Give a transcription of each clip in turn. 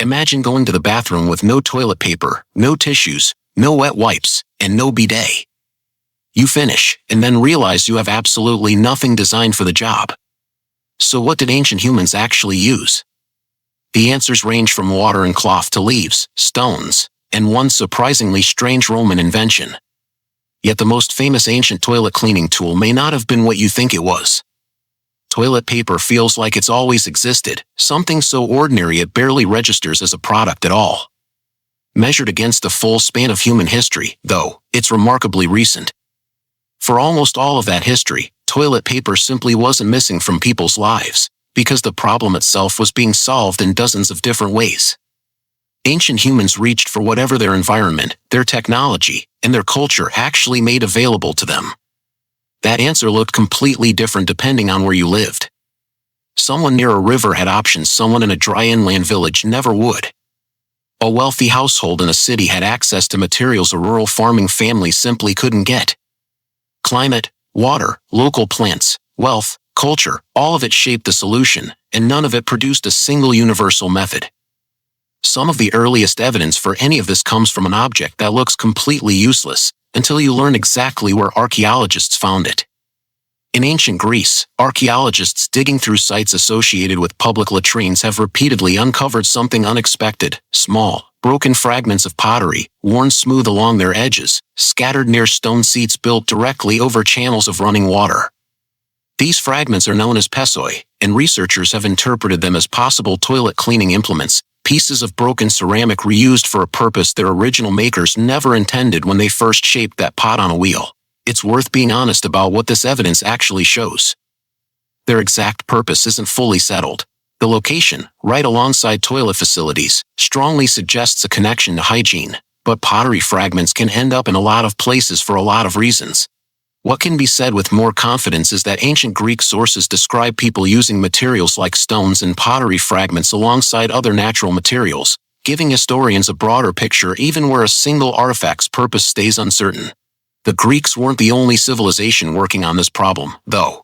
Imagine going to the bathroom with no toilet paper, no tissues, no wet wipes, and no bidet. You finish, and then realize you have absolutely nothing designed for the job. So what did ancient humans actually use? The answers range from water and cloth to leaves, stones, and one surprisingly strange Roman invention. Yet the most famous ancient toilet cleaning tool may not have been what you think it was. Toilet paper feels like it's always existed, something so ordinary it barely registers as a product at all. Measured against the full span of human history, though, it's remarkably recent. For almost all of that history, toilet paper simply wasn't missing from people's lives, because the problem itself was being solved in dozens of different ways. Ancient humans reached for whatever their environment, their technology, and their culture actually made available to them. That answer looked completely different depending on where you lived. Someone near a river had options someone in a dry inland village never would. A wealthy household in a city had access to materials a rural farming family simply couldn't get. Climate, water, local plants, wealth, culture, all of it shaped the solution, and none of it produced a single universal method. Some of the earliest evidence for any of this comes from an object that looks completely useless, until you learn exactly where archaeologists found it. In ancient Greece, archaeologists digging through sites associated with public latrines have repeatedly uncovered something unexpected: small, broken fragments of pottery, worn smooth along their edges, scattered near stone seats built directly over channels of running water. These fragments are known as pessoi, and researchers have interpreted them as possible toilet cleaning implements, pieces of broken ceramic reused for a purpose their original makers never intended when they first shaped that pot on a wheel. It's worth being honest about what this evidence actually shows. Their exact purpose isn't fully settled. The location, right alongside toilet facilities, strongly suggests a connection to hygiene, but pottery fragments can end up in a lot of places for a lot of reasons. What can be said with more confidence is that ancient Greek sources describe people using materials like stones and pottery fragments alongside other natural materials, giving historians a broader picture even where a single artifact's purpose stays uncertain. The Greeks weren't the only civilization working on this problem, though.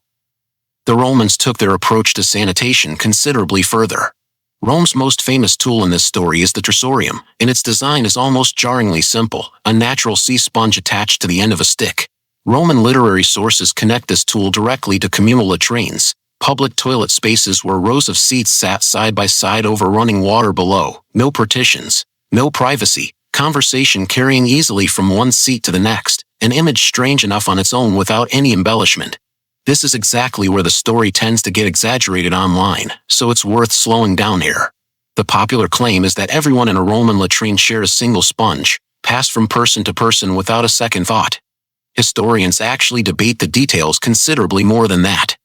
The Romans took their approach to sanitation considerably further. Rome's most famous tool in this story is the tricerium, and its design is almost jarringly simple: a natural sea sponge attached to the end of a stick. Roman literary sources connect this tool directly to communal latrines, public toilet spaces where rows of seats sat side by side over running water below, no partitions, no privacy, conversation carrying easily from one seat to the next, an image strange enough on its own without any embellishment. This is exactly where the story tends to get exaggerated online, so it's worth slowing down here. The popular claim is that everyone in a Roman latrine shared a single sponge, passed from person to person without a second thought. Historians actually debate the details considerably more than that.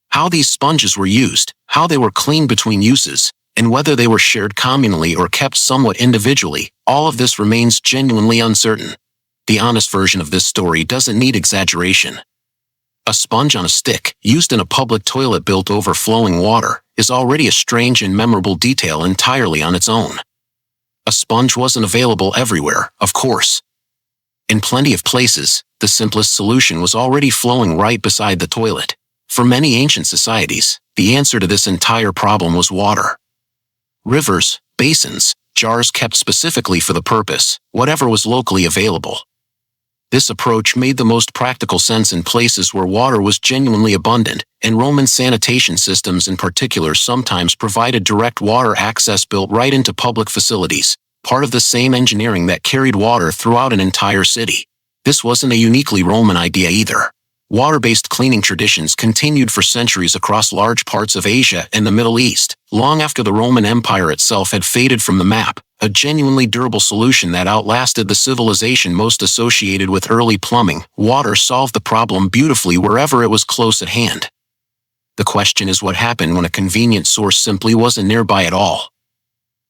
How these sponges were used, how they were cleaned between uses, and whether they were shared communally or kept somewhat individually, all of this remains genuinely uncertain. The honest version of this story doesn't need exaggeration. A sponge on a stick, used in a public toilet built over flowing water, is already a strange and memorable detail entirely on its own. A sponge wasn't available everywhere, of course. In plenty of places, the simplest solution was already flowing right beside the toilet. For many ancient societies, the answer to this entire problem was water. Rivers, basins, jars kept specifically for the purpose, whatever was locally available. This approach made the most practical sense in places where water was genuinely abundant, and Roman sanitation systems in particular sometimes provided direct water access built right into public facilities, part of the same engineering that carried water throughout an entire city. This wasn't a uniquely Roman idea either. Water-based cleaning traditions continued for centuries across large parts of Asia and the Middle East, long after the Roman Empire itself had faded from the map, a genuinely durable solution that outlasted the civilization most associated with early plumbing. Water solved the problem beautifully wherever it was close at hand. The question is what happened when a convenient source simply wasn't nearby at all.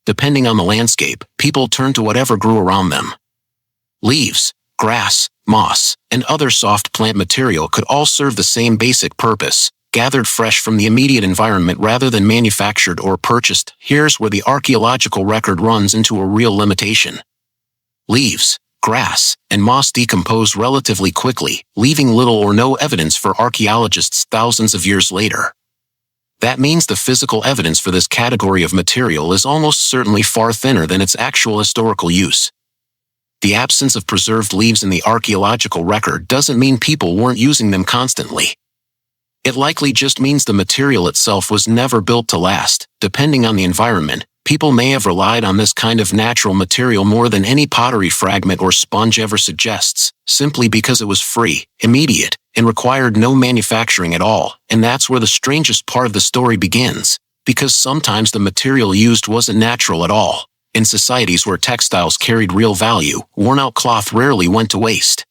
Depending on the landscape, people turned to whatever grew around them. Leaves, grass, moss, and other soft plant material could all serve the same basic purpose, gathered fresh from the immediate environment rather than manufactured or purchased. Here's where the archaeological record runs into a real limitation. Leaves, grass, and moss decompose relatively quickly, leaving little or no evidence for archaeologists thousands of years later. That means the physical evidence for this category of material is almost certainly far thinner than its actual historical use. The absence of preserved leaves in the archaeological record doesn't mean people weren't using them constantly. It likely just means the material itself was never built to last. Depending on the environment, people may have relied on this kind of natural material more than any pottery fragment or sponge ever suggests, simply because it was free, immediate, and required no manufacturing at all. And that's where the strangest part of the story begins, because sometimes the material used wasn't natural at all. In societies where textiles carried real value, worn-out cloth rarely went to waste.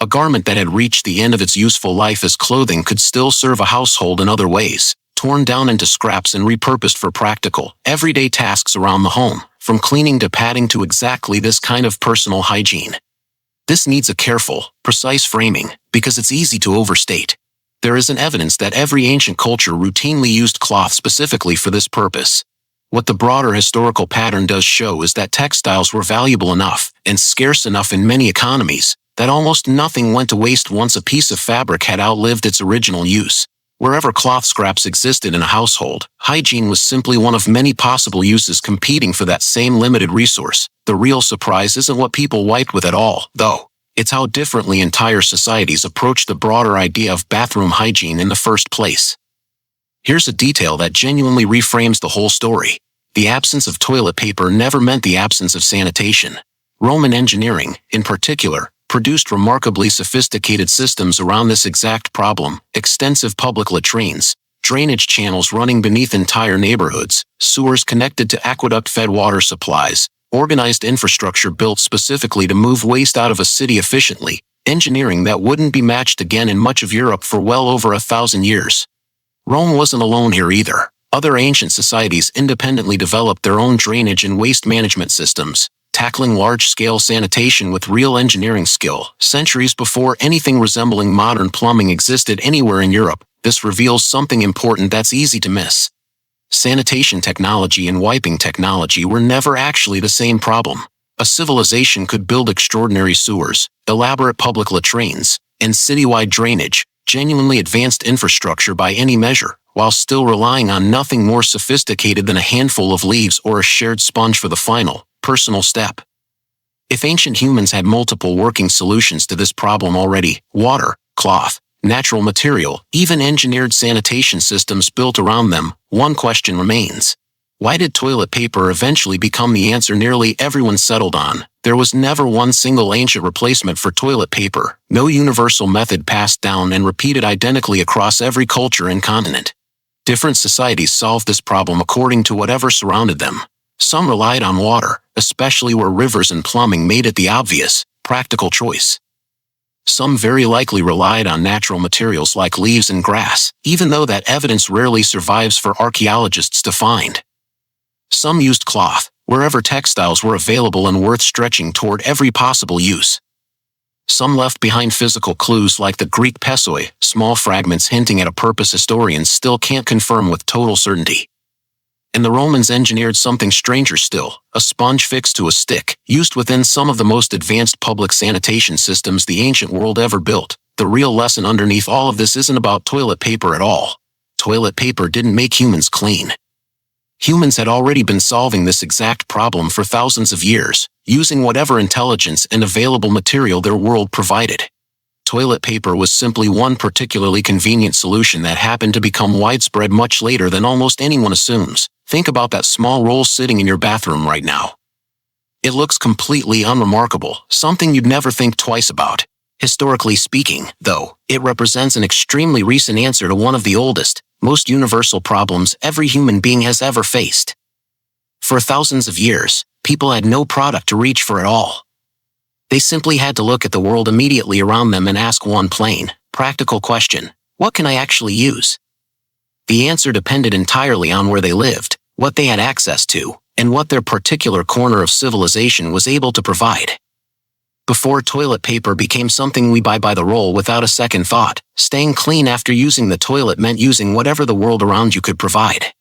A garment that had reached the end of its useful life as clothing could still serve a household in other ways, torn down into scraps and repurposed for practical, everyday tasks around the home, from cleaning to padding to exactly this kind of personal hygiene. This needs a careful, precise framing, because it's easy to overstate. There isn't evidence that every ancient culture routinely used cloth specifically for this purpose. What the broader historical pattern does show is that textiles were valuable enough, and scarce enough in many economies, that almost nothing went to waste once a piece of fabric had outlived its original use. Wherever cloth scraps existed in a household, hygiene was simply one of many possible uses competing for that same limited resource. The real surprise isn't what people wiped with at all, though. It's how differently entire societies approached the broader idea of bathroom hygiene in the first place. Here's a detail that genuinely reframes the whole story. The absence of toilet paper never meant the absence of sanitation. Roman engineering, in particular, produced remarkably sophisticated systems around this exact problem: extensive public latrines, drainage channels running beneath entire neighborhoods, sewers connected to aqueduct-fed water supplies, organized infrastructure built specifically to move waste out of a city efficiently, engineering that wouldn't be matched again in much of Europe for well over 1,000 years. Rome wasn't alone here either. Other ancient societies independently developed their own drainage and waste management systems, tackling large-scale sanitation with real engineering skill, centuries before anything resembling modern plumbing existed anywhere in Europe. This reveals something important that's easy to miss. Sanitation technology and wiping technology were never actually the same problem. A civilization could build extraordinary sewers, elaborate public latrines, and citywide drainage, genuinely advanced infrastructure by any measure, while still relying on nothing more sophisticated than a handful of leaves or a shared sponge for the final, personal step. If ancient humans had multiple working solutions to this problem already, water, cloth, natural material, even engineered sanitation systems built around them, one question remains. Why did toilet paper eventually become the answer nearly everyone settled on? There was never one single ancient replacement for toilet paper, no universal method passed down and repeated identically across every culture and continent. Different societies solved this problem according to whatever surrounded them. Some relied on water, especially where rivers and plumbing made it the obvious, practical choice. Some very likely relied on natural materials like leaves and grass, even though that evidence rarely survives for archaeologists to find. Some used cloth, wherever textiles were available and worth stretching toward every possible use. Some left behind physical clues like the Greek pessoi, small fragments hinting at a purpose historians still can't confirm with total certainty. And the Romans engineered something stranger still, a sponge fixed to a stick, used within some of the most advanced public sanitation systems the ancient world ever built. The real lesson underneath all of this isn't about toilet paper at all. Toilet paper didn't make humans clean. Humans had already been solving this exact problem for thousands of years, using whatever intelligence and available material their world provided. Toilet paper was simply one particularly convenient solution that happened to become widespread much later than almost anyone assumes. Think about that small roll sitting in your bathroom right now. It looks completely unremarkable, something you'd never think twice about. Historically speaking, though, it represents an extremely recent answer to one of the oldest, most universal problems every human being has ever faced. For thousands of years, people had no product to reach for at all. They simply had to look at the world immediately around them and ask one plain, practical question: what can I actually use? The answer depended entirely on where they lived, what they had access to, and what their particular corner of civilization was able to provide. Before toilet paper became something we buy by the roll without a second thought, staying clean after using the toilet meant using whatever the world around you could provide.